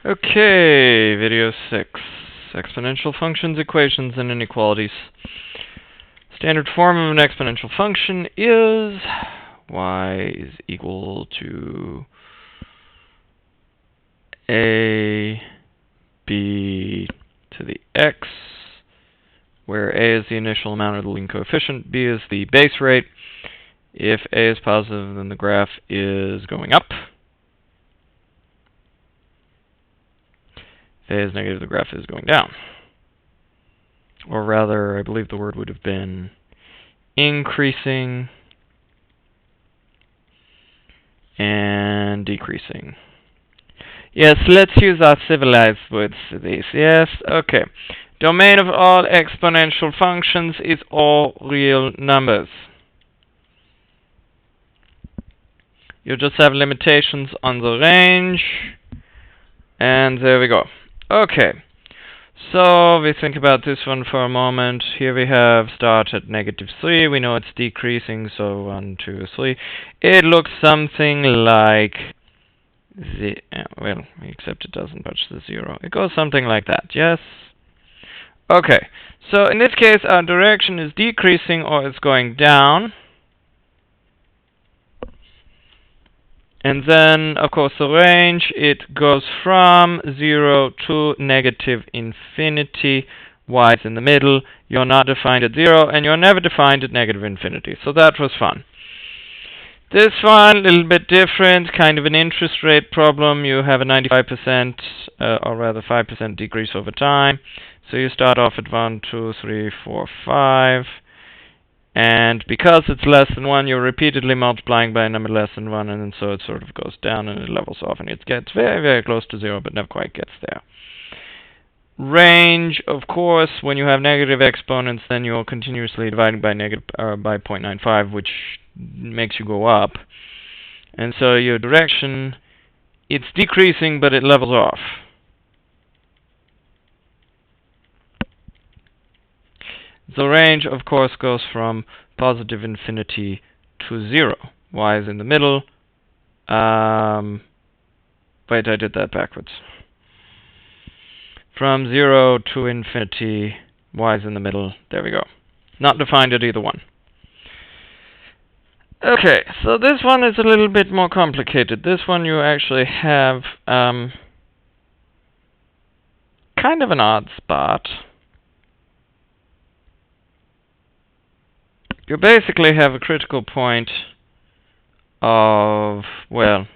Okay, video 6. Exponential functions, equations, and inequalities. Standard form of an exponential function is y is equal to a b to the x, where a is the initial amount of the leading coefficient, b is the base rate. If a is positive, then the graph is going up. If a is negative, the graph is going down. Or rather, I believe the word would have been increasing and decreasing. Yes, let's use our civilized words for this. Yes, okay. Domain of all exponential functions is all real numbers. You just have limitations on the range. And there we go. Okay. So we think about this one for a moment. Here we have start at -3. We know it's decreasing, so 1, 2, 3. It looks something like well, except it doesn't touch the 0. It goes something like that, yes? Okay. So in this case, our direction is decreasing or it's going down. And then, of course, the range, it goes from 0 to -infinity. Y is in the middle. You're not defined at 0, and you're never defined at -infinity. So that was fun. This one, a little bit different, kind of an interest rate problem. You have a 95%, or rather 5% decrease over time. So you start off at 1, 2, 3, 4, 5. And because it's less than 1, you're repeatedly multiplying by a number less than 1, and so it sort of goes down and it levels off, and it gets very, very close to 0, but never quite gets there. Range, of course, when you have negative exponents, then you're continuously dividing by by 0.95, which makes you go up. And so your direction, it's decreasing, but it levels off. The range, of course, goes from positive infinity to 0. Y is in the middle. Wait, I did that backwards. From 0 to infinity, y is in the middle. There we go. Not defined at either one. Okay, so this one is a little bit more complicated. This one you actually have kind of an odd spot. You basically have a critical point of, well,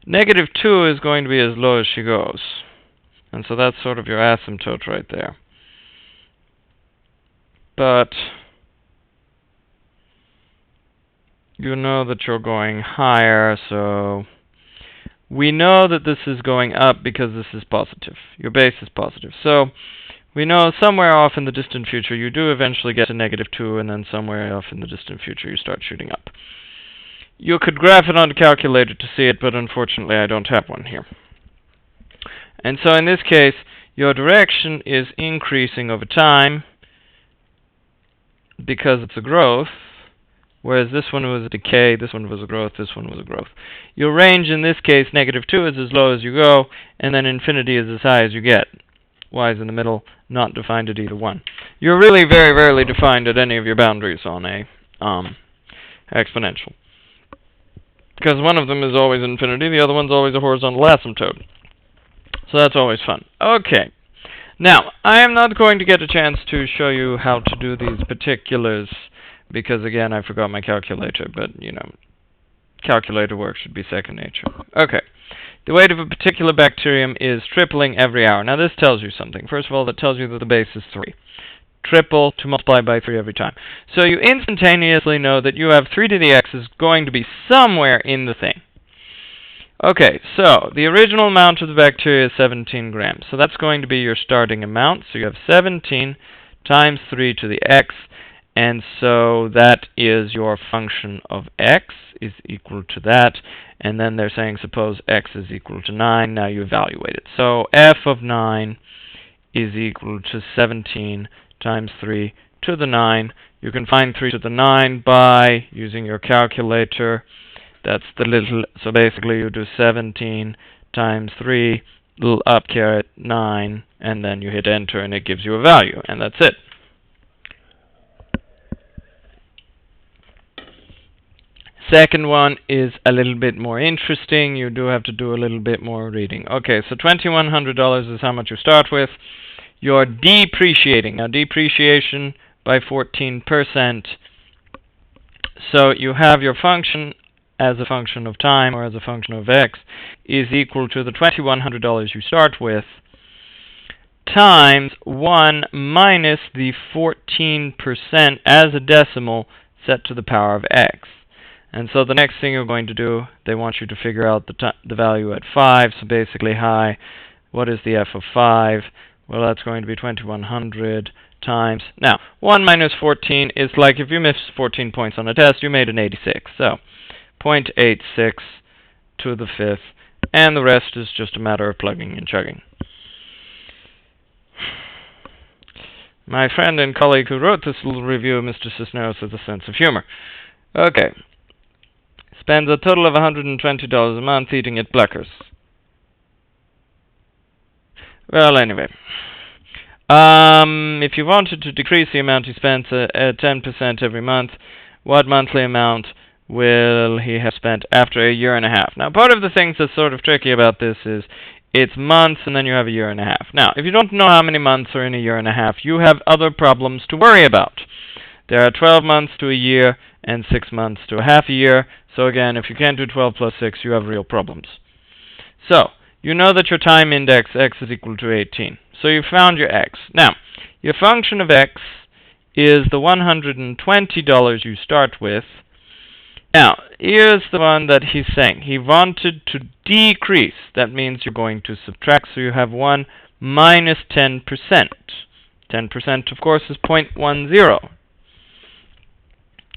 -2 is going to be as low as she goes. And so that's sort of your asymptote right there. But you know that you're going higher, so we know that this is going up because this is positive. Your base is positive. So we know somewhere off in the distant future you do eventually get to -2, and then somewhere off in the distant future you start shooting up. You could graph it on a calculator to see it, but unfortunately I don't have one here. And so in this case, your direction is increasing over time because it's a growth, whereas this one was a decay, this one was a growth, this one was a growth. Your range in this case, -2, is as low as you go, and then infinity is as high as you get. Y is in the middle, not defined at either one. You're really very rarely defined at any of your boundaries on a exponential. Because one of them is always infinity, the other one's always a horizontal asymptote. So that's always fun. Okay. Now, I am not going to get a chance to show you how to do these particulars, because again, I forgot my calculator, but you know, calculator work should be second nature. Okay. The weight of a particular bacterium is tripling every hour. Now this tells you something. First of all, that tells you that the base is 3. Triple to multiply by 3 every time. So you instantaneously know that you have 3 to the x is going to be somewhere in the thing. Okay, so the original amount of the bacteria is 17 grams. So that's going to be your starting amount. So you have 17 times 3 to the x. And so that is your function of x is equal to that. And then they're saying suppose x is equal to 9. Now you evaluate it. So f of 9 is equal to 17 times 3 to the 9. You can find 3 to the 9 by using your calculator. That's the little, so basically you do 17 times 3, little up caret 9, and then you hit enter and it gives you a value, and that's it. Second one is a little bit more interesting. You do have to do a little bit more reading. Okay, so $2,100 is how much you start with. You're depreciating. Now, depreciation by 14%. So you have your function as a function of time or as a function of x is equal to the $2,100 you start with times 1 minus the 14% as a decimal set to the power of x. And so the next thing you're going to do, they want you to figure out the value at 5. So basically, hi, what is the f of 5? Well, that's going to be 2,100 times. Now, 1 minus 14 is like if you missed 14 points on a test, you made an 86. So 0.86 to the 5th. And the rest is just a matter of plugging and chugging. My friend and colleague who wrote this little review, Mr. Cisneros, has a sense of humor. Okay. Spends a total of $120 a month eating at Bleckers. Well, anyway. If you wanted to decrease the amount he spends at 10% every month, what monthly amount will he have spent after a year and a half? Now, part of the things that's sort of tricky about this is it's months and then you have a year and a half. Now, if you don't know how many months are in a year and a half, you have other problems to worry about. There are 12 months to a year and 6 months to a half a year. So again, if you can't do 12 plus 6, you have real problems. So, you know that your time index x is equal to 18. So you found your x. Now, your function of x is the $120 you start with. Now, here's the one that he's saying. He wanted to decrease. That means you're going to subtract. So you have 1 minus 10%. 10%, of course, is 0.10.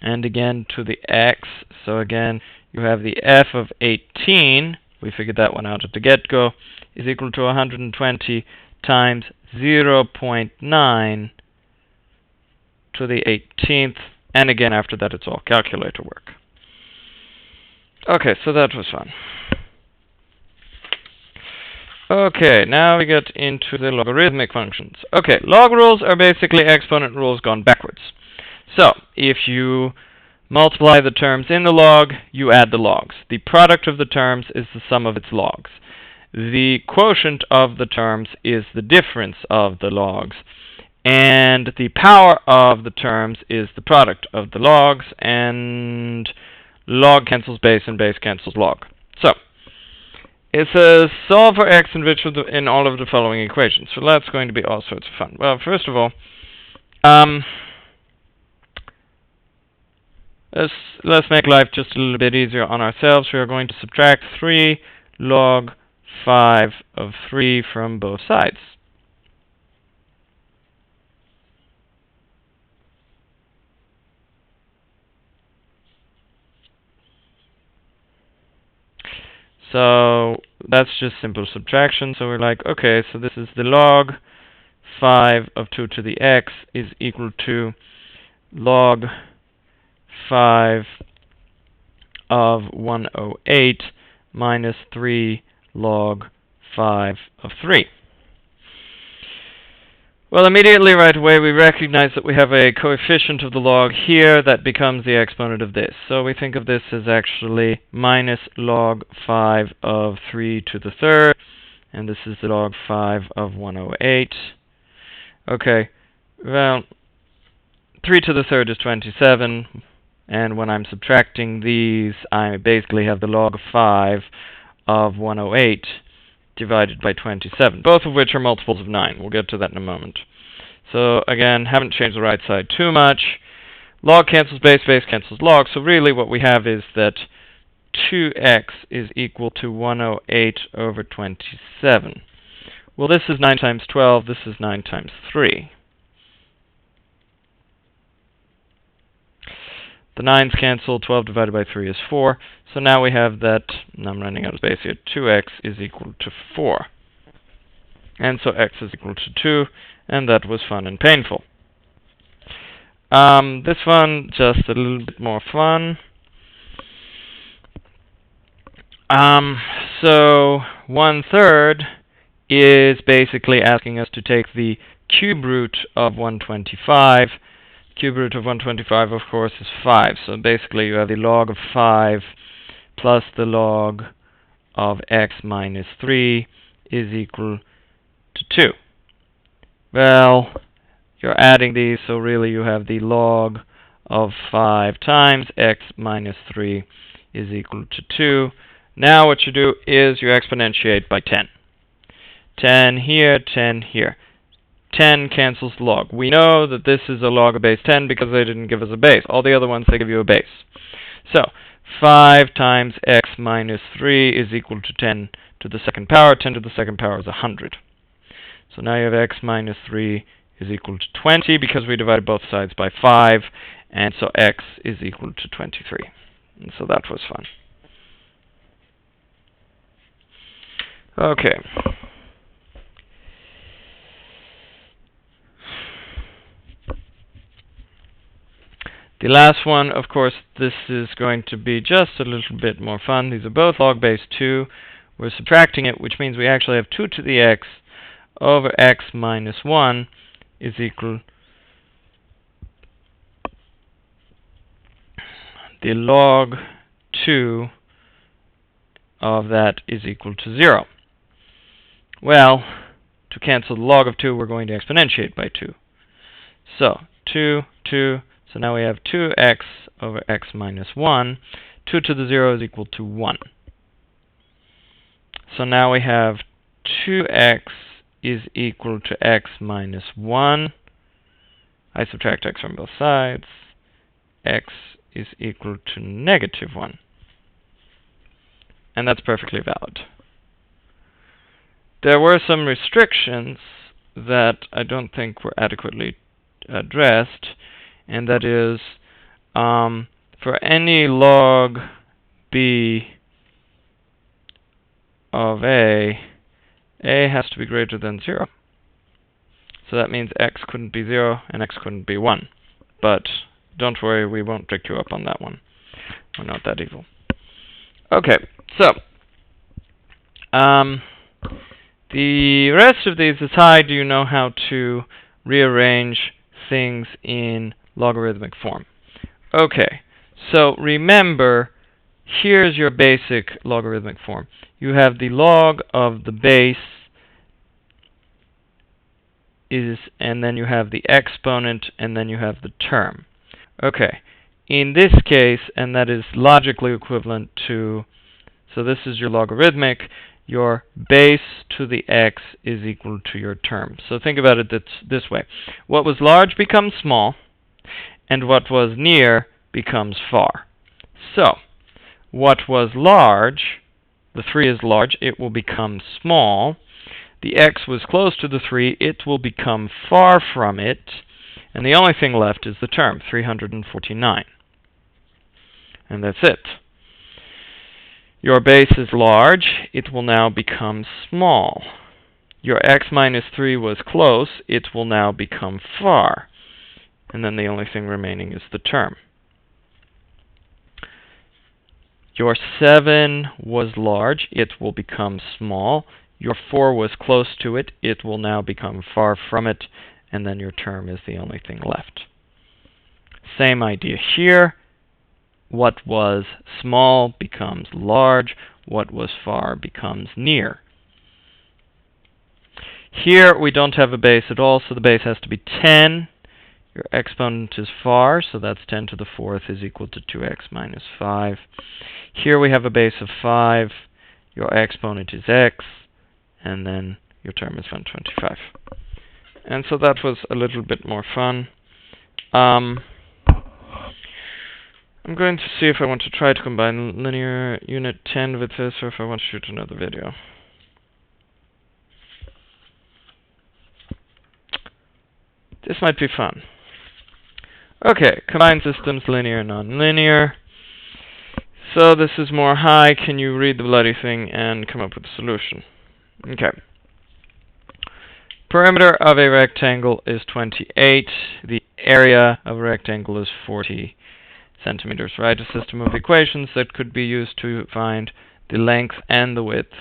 And again, to the x. So again, you have the f of 18. We figured that one out at the get-go. Is equal to 120 times 0.9 to the 18th. And again, after that, it's all calculator work. Okay, so that was fun. Okay, now we get into the logarithmic functions. Okay, log rules are basically exponent rules gone backwards. So, if you multiply the terms in the log, you add the logs. The product of the terms is the sum of its logs. The quotient of the terms is the difference of the logs. And the power of the terms is the product of the logs. And log cancels base and base cancels log. So, it says solve for x in all of the following equations. So that's going to be all sorts of fun. Well, first of all, let's make life just a little bit easier on ourselves. We are going to subtract 3 log 5 of 3 from both sides. So that's just simple subtraction. So we're like, okay, so this is the log 5 of 2 to the x is equal to log 5 of 108 minus 3 log 5 of 3. Well, immediately right away we recognize that we have a coefficient of the log here that becomes the exponent of this. So we think of this as actually minus log 5 of 3 to the third, and this is the log 5 of 108. Okay, well, 3 to the third is 27, and when I'm subtracting these, I basically have the log of 5 of 108 divided by 27, both of which are multiples of 9. We'll get to that in a moment. So again, haven't changed the right side too much. Log cancels base, base cancels log. So really what we have is that 2x is equal to 108 over 27. Well, this is 9 times 12. This is 9 times 3. The 9's cancel. 12 divided by 3 is 4. So now we have that, and I'm running out of space here, 2x is equal to 4. And so x is equal to 2, and that was fun and painful. This one, just a little bit more fun. So 1/3 is basically asking us to take the cube root of 125. Cube root of 125, of course, is 5. So basically you have the log of 5 plus the log of x minus 3 is equal to 2. Well, you're adding these, so really you have the log of 5 times x minus 3 is equal to 2. Now what you do is you exponentiate by 10. 10 here, 10 here. 10 cancels log. We know that this is a log of base 10 because they didn't give us a base. All the other ones, they give you a base. So 5 times x minus 3 is equal to 10 to the second power. 10 to the second power is 100. So now you have x minus 3 is equal to 20 because we divided both sides by 5. And so x is equal to 23. And so that was fun. Okay. The last one, of course, this is going to be just a little bit more fun. These are both log base 2. We're subtracting it, which means we actually have 2 to the x over x minus 1 is equal the log 2 of that is equal to 0. Well, to cancel the log of 2, we're going to exponentiate by 2. So 2, 2. So now we have 2x over x minus 1. 2 to the 0 is equal to 1. So now we have 2x is equal to x minus 1. I subtract x from both sides. X is equal to negative 1. And that's perfectly valid. There were some restrictions that I don't think were adequately addressed, and that is for any log b of a has to be greater than 0. So that means x couldn't be 0 and x couldn't be 1. But don't worry, we won't trick you up on that one. We're not that evil. Okay, so the rest of these is how do you know how to rearrange things in logarithmic form. Okay, so remember, here's your basic logarithmic form. You have the log of the base and then you have the exponent, and then you have the term. Okay, in this case, and that is logically equivalent to, so this is your logarithmic, your base to the x is equal to your term. So think about it this way. What was large becomes small, and what was near becomes far. So, what was large, the 3 is large, it will become small. The x was close to the 3, it will become far from it. And the only thing left is the term, 349. And that's it. Your base is large, it will now become small. Your x minus 3 was close, it will now become far. And then the only thing remaining is the term. Your 7 was large, it will become small. Your 4 was close to it, it will now become far from it. And then your term is the only thing left. Same idea here. What was small becomes large. What was far becomes near. Here we don't have a base at all, so the base has to be 10. Your exponent is far, so that's 10 to the 4th is equal to 2x minus 5. Here we have a base of 5. Your exponent is x, and then your term is 125. And so that was a little bit more fun. I'm going to see if I want to try to combine linear unit 10 with this, or if I want to shoot another video. This might be fun. Okay, combine systems, linear, nonlinear. So this is more high. Can you read the bloody thing and come up with a solution? Okay. Perimeter of a rectangle is 28. The area of a rectangle is 40 centimeters. Write a system of equations that could be used to find the length and the width,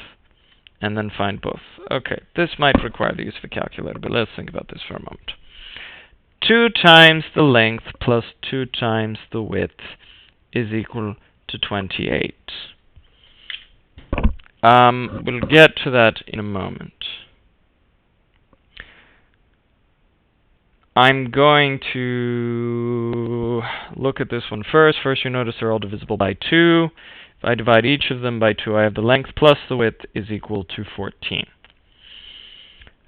and then find both. Okay, this might require the use of a calculator, but let's think about this for a moment. 2 times the length plus 2 times the width is equal to 28. We'll get to that in a moment. I'm going to look at this one first. First, you notice they're all divisible by 2. If I divide each of them by 2, I have the length plus the width is equal to 14.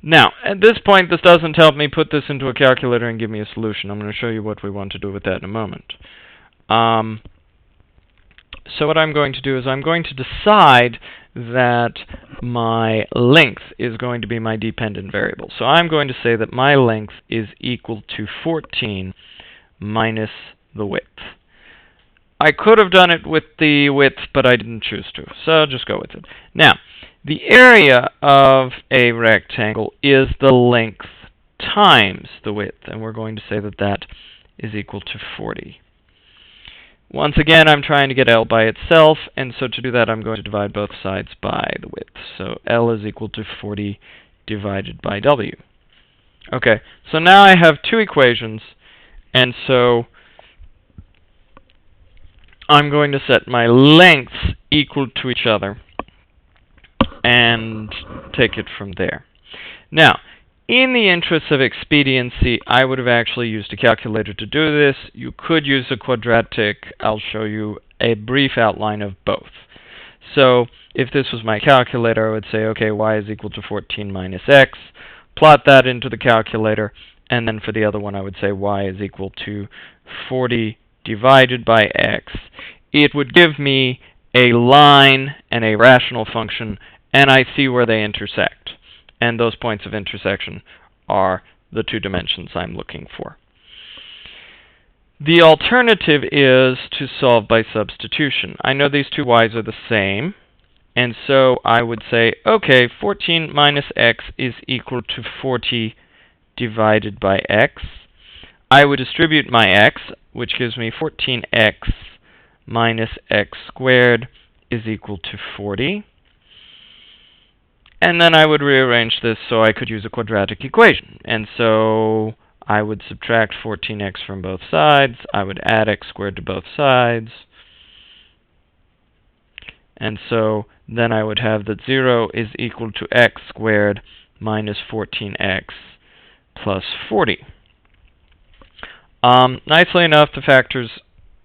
Now, at this point, this doesn't help me put this into a calculator and give me a solution. I'm going to show you what we want to do with that in a moment. So what I'm going to do is I'm going to decide that my length is going to be my dependent variable. So I'm going to say that my length is equal to 14 minus the width. I could have done it with the width, but I didn't choose to, so just go with it. Now, the area of a rectangle is the length times the width, and we're going to say that that is equal to 40. Once again, I'm trying to get L by itself, and so to do that, I'm going to divide both sides by the width. So L is equal to 40 divided by W. Okay, so now I have two equations, and so I'm going to set my lengths equal to each other and take it from there. Now, in the interest of expediency, I would have actually used a calculator to do this. You could use a quadratic. I'll show you a brief outline of both. So if this was my calculator, I would say, okay, y is equal to 14 minus x. Plot that into the calculator. And then for the other one, I would say y is equal to 40 divided by x. It would give me a line and a rational function, and I see where they intersect. And those points of intersection are the two dimensions I'm looking for. The alternative is to solve by substitution. I know these two y's are the same, and so I would say, okay, 14 minus x is equal to 40 divided by x. I would distribute my x, which gives me 14x minus x squared is equal to 40. And then I would rearrange this so I could use a quadratic equation. And so I would subtract 14x from both sides. I would add x squared to both sides. And so then I would have that 0 is equal to x squared minus 14x plus 40. Nicely enough, the factors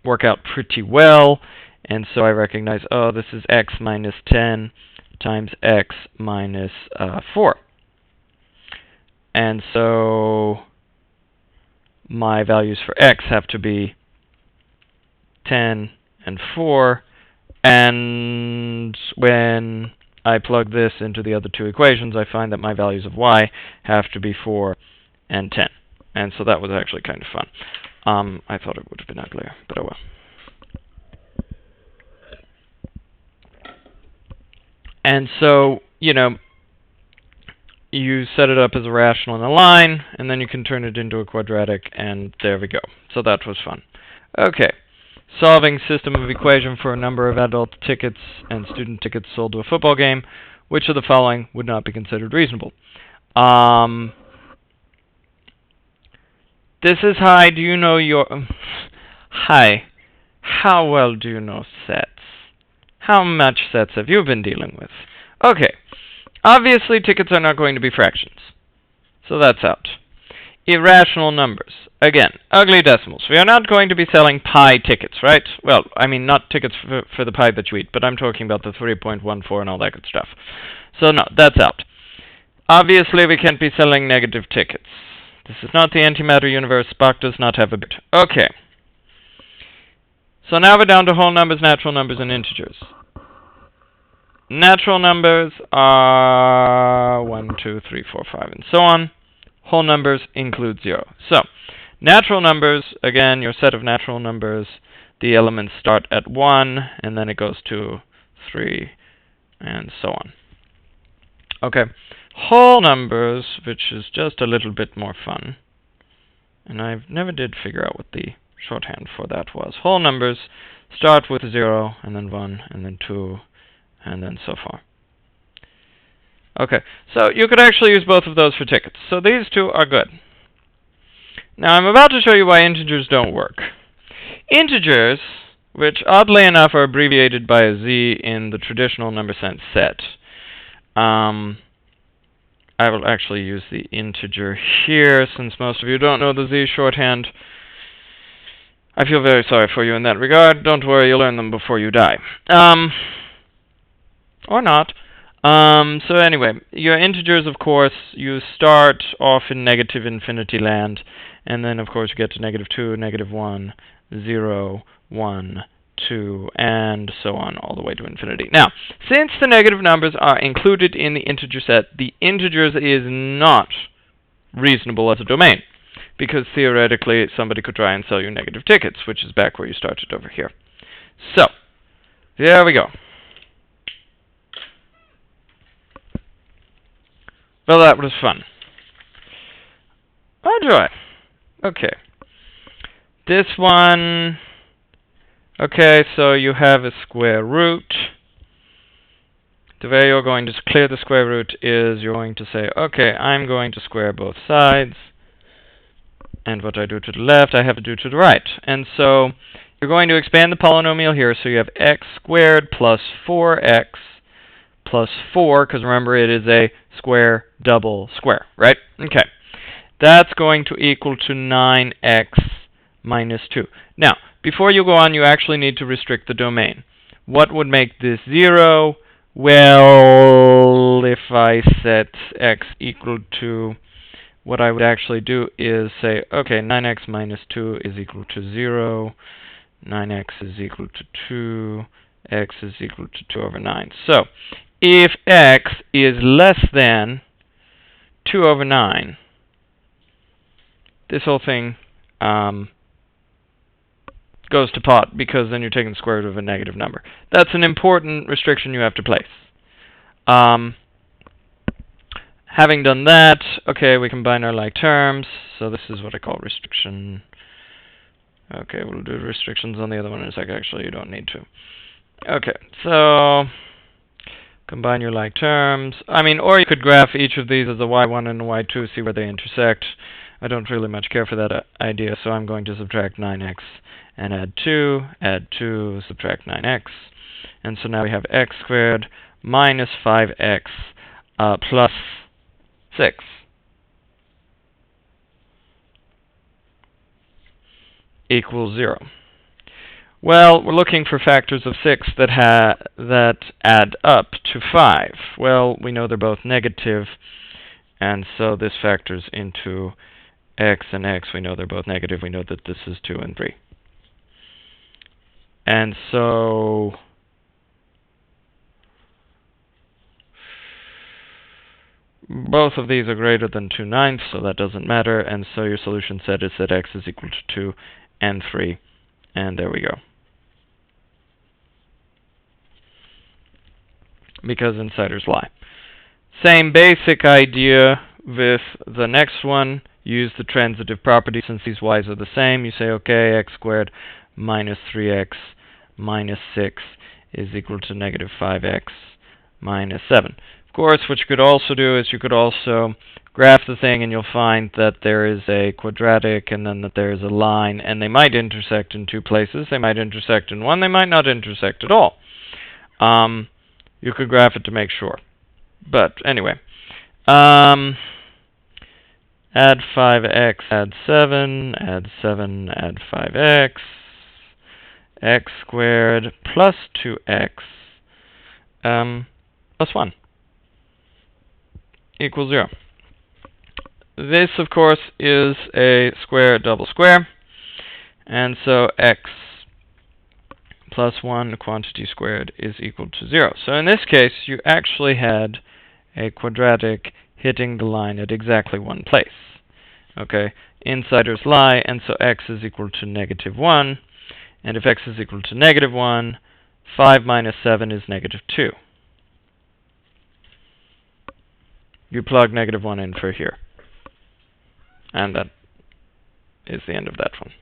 work out pretty well. And so I recognize, oh, this is x minus 10 times x minus 4. And so my values for x have to be 10 and 4. And when I plug this into the other two equations, I find that my values of y have to be 4 and 10. And so that was actually kind of fun. I thought it would have been uglier, but oh well. And so, you know, you set it up as a rational in a line, and then you can turn it into a quadratic, and there we go. So that was fun. Okay, solving system of equation for a number of adult tickets and student tickets sold to a football game. Which of the following would not be considered reasonable? This is hi. Do you know your... Hi. How well do you know sets? How much sets have you been dealing with? Okay. Obviously, tickets are not going to be fractions. So that's out. Irrational numbers. Again, ugly decimals. We are not going to be selling pie tickets, right? Well, I mean, not tickets for the pie that you eat, but I'm talking about the 3.14 and all that good stuff. So no, that's out. Obviously, we can't be selling negative tickets. This is not the antimatter universe. Spock does not have a bit. Okay. So now we're down to whole numbers, natural numbers, and integers. Natural numbers are 1, 2, 3, 4, 5, and so on. Whole numbers include 0. So, natural numbers, again, your set of natural numbers, the elements start at 1, and then it goes to 3, and so on. Okay. Whole numbers, which is just a little bit more fun. And I never did figure out what the shorthand for that was. Whole numbers start with 0, and then 1, and then 2, and then so far. Okay, so you could actually use both of those for tickets. So these two are good. Now I'm about to show you why integers don't work. Integers, which oddly enough are abbreviated by a z in the traditional number sense set. I will actually use the integer here, since most of you don't know the z shorthand. I feel very sorry for you in that regard. Don't worry, you'll learn them before you die. Or not. So anyway, your integers, of course, you start off in negative infinity land, and then, of course, you get to -2, -1, 0, 1, 2, and so on, all the way to infinity. Now, since the negative numbers are included in the integer set, the integers is not reasonable as a domain, because theoretically somebody could try and sell you negative tickets, which is back where you started over here. So, there we go. Well, that was fun. Oh, joy. Okay. This one... Okay, so you have a square root. The way you're going to clear the square root is you're going to say, okay, I'm going to square both sides. And what I do to the left, I have to do to the right. And so you're going to expand the polynomial here, so you have x squared plus 4x plus 4, because remember it is a square double square, right? Okay. That's going to equal to 9x minus 2. Now, before you go on, you actually need to restrict the domain. What would make this 0? Well, if I set x equal to, what I would actually do is say, okay, 9x minus 2 is equal to 0. 9x is equal to 2. X is equal to 2 over 9. So, if x is less than 2 over 9, this whole thing goes to pot, because then you're taking the square root of a negative number. That's an important restriction you have to place. Having done that, okay, we combine our like terms. So this is what I call restriction. Okay, we'll do restrictions on the other one in a sec. Actually, you don't need to. Okay, so combine your like terms. I mean, or you could graph each of these as a y1 and a y2, see where they intersect. I don't really much care for that idea, so I'm going to subtract 9x and add 2, subtract 9x. And so now we have x squared minus 5x plus 6 equals 0. Well, we're looking for factors of 6 that add up to 5. Well, we know they're both negative, and so this factors into x and x. We know they're both negative. We know that this is 2 and 3. And so both of these are greater than 2/9, so that doesn't matter. And so your solution set is that x is equal to 2 and 3. And there we go. Because insiders lie. Same basic idea with the next one. Use the transitive property. Since these y's are the same, you say, okay, x squared minus 3x minus 6 is equal to negative 5x minus 7. Of course, what you could also do is you could also graph the thing, and you'll find that there is a quadratic and then that there is a line, and they might intersect in 2 places. They might intersect in 1. They might not intersect at all. You could graph it to make sure. But anyway, add 5x, add 7, add 7, add 5x, x squared plus 2x plus 1 equals 0. This, of course, is a square double square, and so x plus 1 quantity squared is equal to 0. So in this case, you actually had a quadratic hitting the line at exactly one place. Okay, insiders lie, and so x is equal to negative 1. And if x is equal to negative 1, 5 minus 7 is negative 2. You plug negative 1 in for here. And that is the end of that one.